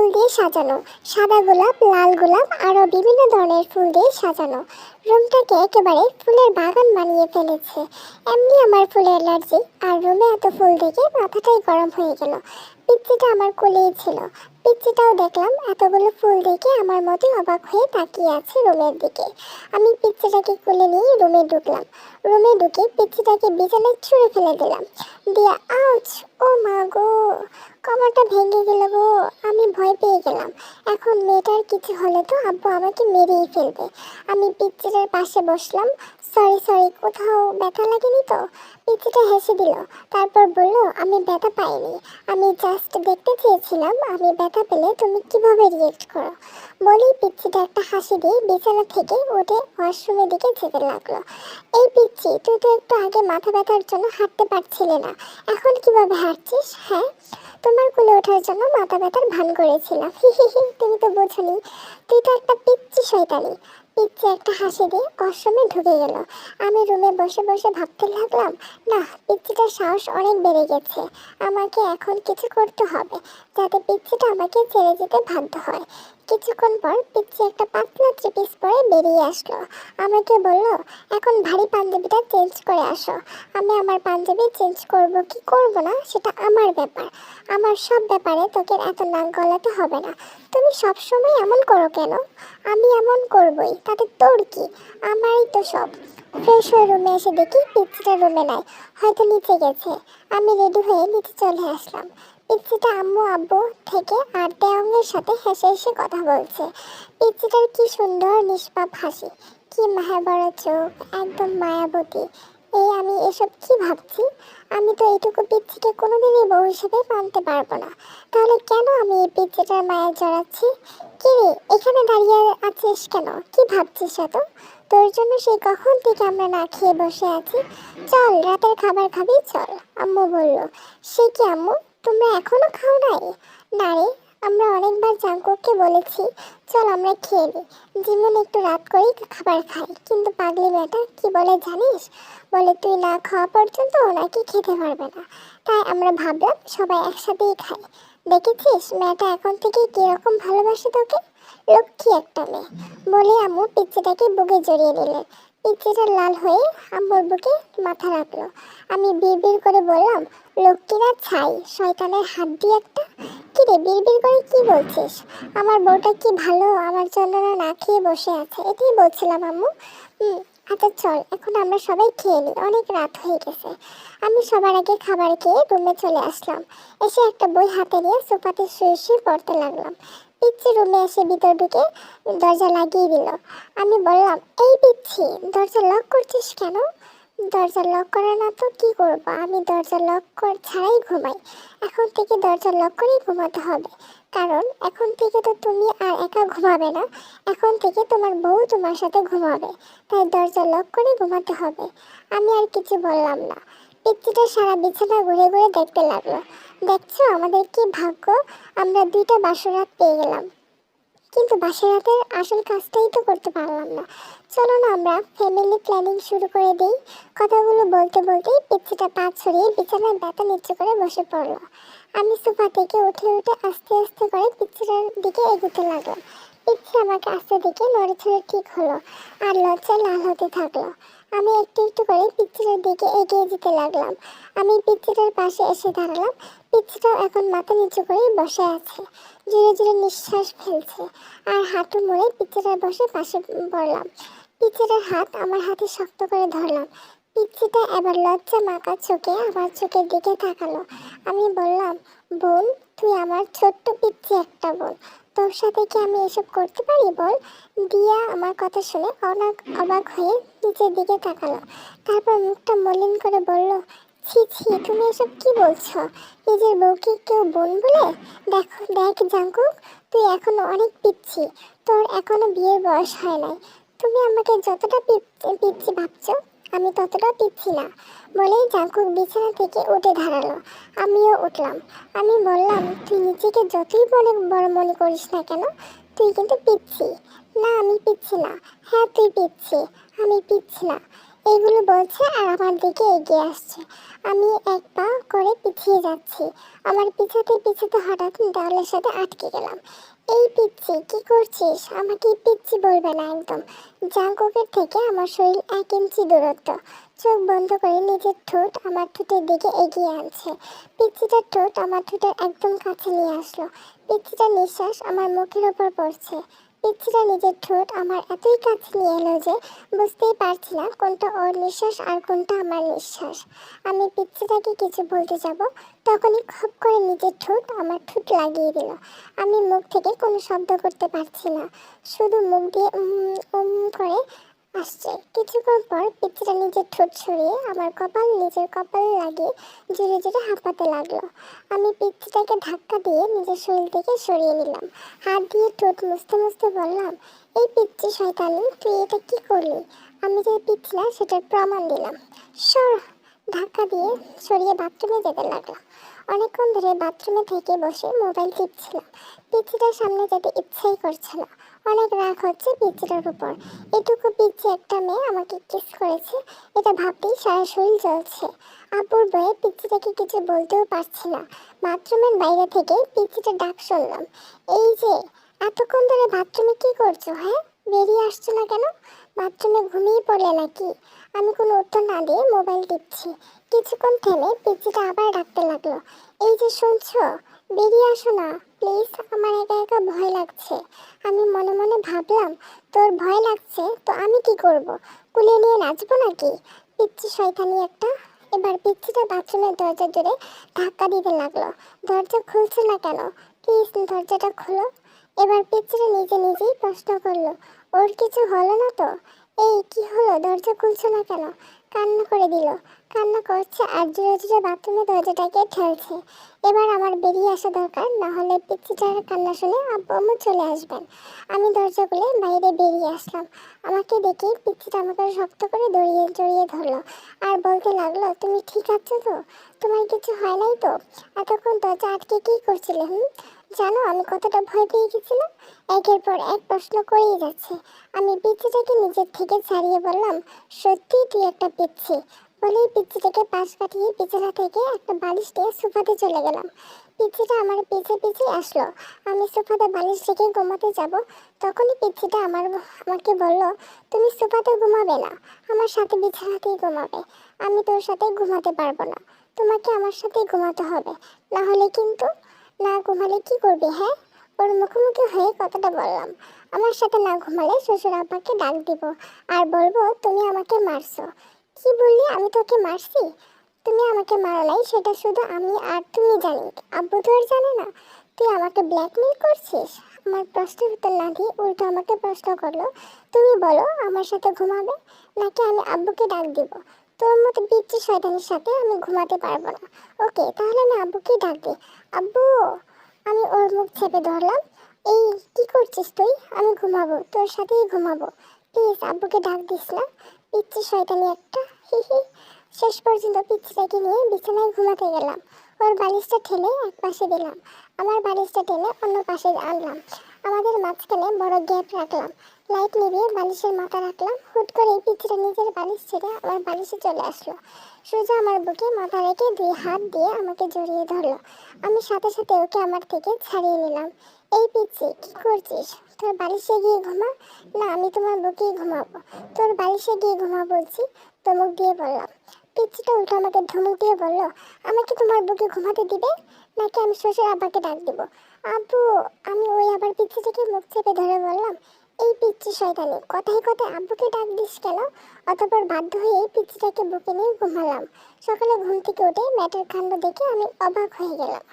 ফুল দিয়ে সাজানো, সাদা গোলাপ, লাল গোলাপ আরও বিভিন্ন ধরনের ফুল দিয়ে সাজানো। রুমটাকে একেবারে ফুলের বাগান বানিয়ে ফেলেছে। এমনি আমার ফুলের অ্যালার্জি, আর রুমে এত ফুল দেখে মাথাটাই গরম হয়ে গেল। পিচ্চিটা আমার কোলেই ছিল। পিচ্চিটাও দেখলাম এতগুলো ফুল দেখে আমার মতোই অবাক হয়ে তাকিয়ে আছে রুমের দিকে। আমি পিচ্চিটাকে কোলে নিয়ে রুমে ঢুকলাম। রুমে ঢুকে পিচ্চিটাকে বিছানায় ছুঁড়ে ফেলে দিলাম। দিয়া আউচ! ও মা গো, কমরটা ভেঙে গেল গো। আমি ভয় পেয়ে গেলাম। এখন মেয়েটার কিছু হলে তো আব্বু আমাকে মেরেই ফেলবে। আমি পিচ্চিটার পাশে বসলাম। সরি সরি, কোথাও ব্যথা লাগেনি তো? পিচ্চিটা হেসে দিল, তারপর বলল আমি ব্যথা পাইনি, আমি জাস্ট দেখতে চেয়েছিলাম আমি ব্যথা পেলে তুমি কিভাবে রিয়েক্ট করো। বলেই পিচ্চিটা একটা হাসি দিয়ে বিছানা থেকে উঠে ওয়াশরুমের দিকে যেতে লাগলো। এই পিচ্চি, তুই তো একটু আগে মাথা ব্যথার জন্য হাঁটতে পারছিলে না, এখন কিভাবে হাঁটছিস? হ্যাঁ, তোমার কোলে ওঠার জন্য মাথা ব্যথার ভান করেছিলাম। হি হি হি, তুমি তো বোঝনি, তুই তো একটা পিচ্চি শয়তানি। পিচ্চি একটা হাসি দিয়ে ওয়াশরুমে ঢুকে গেল। আমি রুমে বসে বসে ভাবতে লাগলাম, না, পিচ্চিটার সাহস অনেক বেড়ে গেছে। আমাকে এখন কিছু করতে হবে যাতে পিচ্চিটা আমাকে ছেড়ে যেতে বাধ্য হয়। কিছুক্ষণ পর পিচ্চি একটা পাতলা থ্রি পিস পরে বেরিয়ে আসলো। আমাকে বলল, এখন ভারী পাঞ্জাবিটা চেঞ্জ করে আসো। আমি আমার পাঞ্জাবি চেঞ্জ করব কি করব না সেটা আমার ব্যাপার। আমার সব ব্যাপারে তোকে এত নাক গলাতে হবে না। তুমি সব সময় এমন করো কেন? আমি এমন করবই, তাতে তোর কি? আমারই তো সব। ফ্রেশ হয়ে রুমে এসে দেখি পিচ্চিটা রুমে নাই, হয়তো নিচে গেছে। আমি রেডি হয়ে নিচে চলে আসলাম। পিচ্চিটা আম্মু আব্বু থেকে আর দেওয়াঙ্গের সাথে হেসে হেসে কথা বলছে। পিচ্চিটার কি সুন্দর নিষ্পাপ হাসি, কি মায়াবড় চোখ, একদম মায়াবতী। আমি এসব কি ভাবছি? আমি তো এইটুকু পিচ্চিকে কোনোদিনই বউ হিসেবে মানতে পারবো না। তাহলে কেন আমি এই পিচ্চিটার মায়ায় জড়াচ্ছি? কি রে, এখানে দাঁড়িয়ে আছিস কেন? কি ভাবছিস এত? তোর জন্য সেই কখন থেকে আমরা না খেয়ে বসে আছি। চল, রাতের খাবার খাবি, চল। আম্মু বলল। সে কি আম্মু, তোমরা এখনো খাও নাই? না রে, আমরা অনেকবার জাঙ্কুককে বলেছি চল আমরা খেয়ে নিই, যেমন একটু রাত করেই খাবার খাই, কিন্তু পাগলি মেয়েটা কি বলে জানিস? বলে তুই না খাওয়া পর্যন্ত ওনাকে খেতে পারবে না। তাই আমরা ভাবলাম সবাই একসাথেই খাই। দেখেছিস মেয়েটা এখন থেকে কিরকম ভালোবাসে তোকে, লক্ষ্মী একটা মেয়ে। বলে আম্মু পিচ্চিটাকে বুকে জড়িয়ে নিলেন। পিচ্চিটা লাল হয়ে আম্মুর বুকে মাথা রাখলো। আমি বিড়বিড় করে বললাম, লক্ষ্মী না ছাই, শয়তানের হাড্ডি একটা। কি রে, বিড়বিড় করে কি বলছিস? আমার বউটা কি ভালো আমার জন্য না খেয়ে বসে আছে, এটাই বলছিলাম আম্মু। আচ্ছা চল, এখন আমরা সবাই খেয়ে নিই, অনেক রাত হয়ে গেছে। আমি সবার আগে খাবার খেয়ে রুমে চলে আসলাম। এসে একটা বই হাতে নিয়ে সোফাতে শুয়ে শুয়ে পড়তে লাগলাম। পিচ্ছি রুমে এসে ভিতর ঢুকে দরজা লাগিয়ে দিল। আমি বললাম, এই পিচ্ছি, দরজা লক করছিস কেন? দরজা লক করা না তো কি করবো, আমি দরজা লক ছাড়াই ঘুমাই। এখন থেকে দরজা লক করেই ঘুমাতে হবে, কারণ এখন থেকে তো তুমি আর একা ঘুমাবে না, এখন থেকে তোমার বউ তোমার সাথে ঘুমাবে, তাই দরজা লক করে ঘুমাতে হবে। আমি আর কিছু বললাম না। পিচ্চিটা সারা বিছানা ঘুরে ঘুরে দেখতে লাগলো। দেখছো আমাদের কি ভাগ্য, আমরা 2টা বাসরাত পেয়ে গেলাম, কিন্তু বাসরাতের আসল কাজটাই তো করতে পারলাম না। চলো না আমরা ফ্যামিলি প্ল্যানিং শুরু করে দিই। কথাগুলো বলতে বলতেই পিচ্চিটা পা ছড়িয়ে বিছানায় ব্যথা নিচু করে বসে পড়লো। আমি সোফা থেকে উঠে উঠে আস্তে আস্তে করে পিচ্চিটার দিকে এগোতে লাগলাম। পিচ্ছি আমাকে আস্তে দিকে নড়েচড়ে ঠিক হলো আর লজ্জায় লাল হতে থাকলো। আমি একটু একটু করে পিচ্চিটার দিকে এগিয়ে যেতে লাগলাম। আমি পিচ্চিটার পাশে এসে দাঁড়ালাম। পিচ্চিটাও এখন মাথা নিচু করে বসে আছে, ধীরে ধীরে নিঃশ্বাস ফেলছে, আর হাঁটু মুড়ে পিচ্চিটার বসে পাশে পড়লাম। পিচ্চিটার হাত আমার হাতে শক্ত করে ধরলাম। পিচ্চিটা এবার লজ্জা মাখা চোখে আমার চোখের দিকে তাকালো। আমি বললাম, বোন, তুই আমার ছোট্ট পিচ্চি একটা বোন, তোর সাথে কি আমি এসব করতে পারি বল? দিয়া আমার কথা শুনে অবাক হয়ে নিচের দিকে তাকালো, তারপর মুখটা মলিন করে বলল, ছি ছি, তুমি এসব কি বলছো? নিজের বউকে কেউ বোন বলে? দেখ জাঙ্কুক, তুই এখনো অনেক পিচ্ছি, তোর এখনো বিয়ের বয়স হয় নাই। তুমি আমাকে যতটা পিচ্ছি ভাবছো, আমি ততটা পিচ্ছি না। বলেই জাঙ্কুক বিছানা থেকে উঠে দাঁড়ালো। আমিও উঠলাম। আমি বললাম, তুই নিজেকে যতই বড় মনে করিস না কেন, তুই কিন্তু পিচ্ছি। না, আমি পিচ্ছি না। হ্যাঁ, তুই পিচ্ছি, আমি পিচ্ছি না। এইগুলো বলছে আর আমার দিকে এগিয়ে আসছে। আমি এক পা করে পিছিয়ে যাচ্ছি। আমার পিছাতে পিছাতে হঠাৎ দেওয়ালের সাথে আটকে গেলাম। এই পিচ্ছি কি করছিস? আমাকে পিচ্ছি বলবে না একদম। জাঙ্কুকের থেকে আমার শরীর 1 ইঞ্চি দূরত্ব। চোখ বন্ধ করে নিজের ঠোঁট আমার ঠোঁটের দিকে এগিয়ে আনছে। পিচ্ছিটার ঠোঁট আমার ঠোঁটের একদম কাছে নিয়ে আসলো। পিচ্ছিটার নিঃশ্বাস আমার মুখের ওপর পড়ছে। পিচ্ছিটা নিজের ঠোঁট আমার এতই কাছে নিয়ে এলো যে বুঝতেই পারছি না কোনটা ওর নিঃশ্বাস আর কোনটা আমার নিঃশ্বাস। আমি পিচ্ছিটাকে কিছু বলতে যাব, তখনই খপ করে নিজের ঠোঁট আমার ঠোঁট লাগিয়ে দিল। আমি মুখ থেকে কোনো শব্দ করতে পারছি না, শুধু মুখ দিয়ে করে আসছে। কিছুক্ষণ পর পিচ্ছিটা নিজের ঠোঁট সরিয়ে আমার নিজের কপালে লাগিয়ে জোরে জোরে হাঁপাতে লাগলো। আমি পিচ্ছিটাকে ধাক্কা দিয়ে নিজের শরীর থেকে সরিয়ে নিলাম। হাত দিয়ে ঠোঁট মুছতে মুছতে বললাম, এই পিচ্ছি শয়তানি, তুই এটা কি করলি? আমি যে পিচ্ছি না সেটার প্রমাণ দিলাম। সর। ধাক্কা দিয়ে সরিয়ে বাথরুমে যেতে লাগলাম। অনেকক্ষণ ধরে বাথরুমে থেকে বসে মোবাইল টিপছিলাম। পিচ্ছিটার সামনে যেতে ইচ্ছাই করছে না। অনেক রাগ হচ্ছে পিচ্ছিটার উপর। এটুকু পিচ্ছি একটা মেয়ে আমাকে কিস করেছে, এটা ভাবতেই সারা শরীর জ্বলছে। আব্বুর ভয়ে পিচ্ছিটাকে কিছু বলতেও পারছি না। বাথরুমের বাইরে থেকে পিচ্ছিটা ডাক শুনলাম, এই যে এতক্ষণ ধরে বাথরুমে কি করছো? হ্যাঁ, বেরিয়ে আসছো না কেন? বাথরুমে ঘুমিয়ে পড়লে নাকি? আমি কোনো উত্তর না দিয়ে মোবাইল টিপছি। কিছুক্ষণ থেমে পিচ্ছিটা আবার ডাকতে লাগলো, এই যে শুনছো, বেরিয়ে আসো না প্লিজ, আমার একা একা ভয় লাগছে। আমি মনে মনে ভাবলাম, তোর ভয় লাগছে তো আমি কি করব? কুলে নিয়ে নাচবো নাকি? পিচ্ছি শয়তানি একটা। এবার পিচ্ছিটা বাথরুমের দরজা জুড়ে ধাক্কা দিতে লাগলো। দরজা খুলছে না কেন? প্লিজ দরজাটা খোলো। এবার পিচ্ছিটা নিজে নিজেই প্রশ্ন করলো, ওর কিছু হলো না তো? এই কি হলো, দরজা খুলছো না কেন? কান্না করে দিল। কান্না করছে আর জোরে জোরে বাথরুমের দরজাটাকে ঠেলছে। এবার আমার বেরিয়ে আসা দরকার, না হলে পিচ্ছিটার কান্না শুনে আব্বু আম্মু চলে আসবেন। আমি দরজা খুলে বাইরে বেরিয়ে আসলাম। আমাকে দেখে পিচ্ছিটা আমাকে শক্ত করে জড়িয়ে ধরলো আর বলতে লাগলো, তুমি ঠিক আছো তো? তোমার কিছু হয় নাই তো? এতক্ষণ দরজা আটকে কি করছিলে? জানো আমি কতটা ভয় পেয়ে গেছিলাম? একের পর এক প্রশ্ন করেই যাচ্ছে। আমি পিচ্ছিটাকে নিজের থেকে ছাড়িয়ে বললাম, সত্যি তুই একটা পিচ্ছি। বলেই পিচ্ছিটাকে পাশ কাটিয়ে বিছানা থেকে একটা বালিশ দিয়ে সোফাতে চলে গেলাম। পিচ্ছিটা আমার পিছে পিছে আসলো। আমি সোফাতে বালিশ রেখে ঘুমাতে যাব, তখনই পিচ্ছিটা আমাকে বলল, তুমি সোফাতে ঘুমাবে না, আমার সাথে বিছানাতেই ঘুমাবে। আমি তোর সাথে ঘুমাতে পারবো না, তোমাকে আমার সাথেই ঘুমাতে হবে, না হলে কিন্তু। না ঘুমালে কি করবে? হ্যাঁ, ওর মুখোমুখি হয়ে কথাটা বললাম, আমার সাথে না ঘুমালে শ্বশুর আব্বাকে ডাক দিব আর বলবো তুমি আমাকে মারছো। কি বললি? আমি তোকে মারছি? তুমি আমাকে মারো নাই, সেটা শুধু আমি আর তুমি জানি, আব্বু তো আর জানে না। তুই আমাকে ব্ল্যাকমেল করছিস? আমার প্রশ্নের উত্তর না দিয়ে উল্টো আমাকে প্রশ্ন করলো, তুমি বলো আমার সাথে ঘুমাবে নাকি আমি আব্বুকে ডাক দিব? তোর মতো বিচ্ছি শয়তানের সাথে আমি ঘুমাতে পারবো না। ওকে, তাহলে আমি আব্বুকেই ডাক দিই। আব্বু। আমি ওর মুখ চেপে ধরলাম, এই কি করছিস তুই? আমি ঘুমাবো, তোর সাথেই ঘুমাবো, প্লিজ আব্বুকে ডাক দিস না। পিচ্ছি শয়তানি একটা। হি হি। শেষ পর্যন্ত পিচ্ছিটাকে নিয়ে বিছানায় ঘুমাতে গেলাম। ওর বালিশটা ঠেলে এক পাশে দিলাম, আমার বালিশটা টেনে অন্য পাশে আনলাম। আমাদের মাঝখানে বড় গ্যাপ রাখলাম। লাইট নিভিয়ে বালিশের মাথা রাখলাম। হুট করে পিচ্ছিটা নিজের বালিশ ছেড়ে আমার বালিশে চলে আসলো। সোজা আমার বুকে মাথা রেখে 2 হাত দিয়ে আমাকে জড়িয়ে ধরলো। আমি সাথে সাথে ওকে আমার থেকে ছাড়িয়ে নিলাম। এই পিচ্ছি, কি করছিস? তোর বালিশে গিয়ে ঘুমা। না, আমি তোমার বুকেই ঘুমাবো। তোর বালিশে গিয়ে ঘুমা বলছি, ধমক দিয়ে বললাম। পিচ্ছিটা উল্টো আমাকে ধমক দিয়ে বলল, আমাকে তোমার বুকে ঘুমাতে দিবে নাকি আমি শ্বশুর আব্বাকে ডাক দিব? আব্বু। আমি ওই আবার পিচ্ছিটাকে মুখ চেপে ধরে বললাম, এই পিচ্ছি শয়তানি, কথায় কথায় আব্বুকে ডাক দিস কেন? অতঃপর বাধ্য হয়ে পিচ্ছিটাকে বুকে নিয়ে ঘুমালাম। সকালে ঘুম থেকে উঠে ম্যাটের কাণ্ড দেখে আমি অবাক হয়ে গেলাম।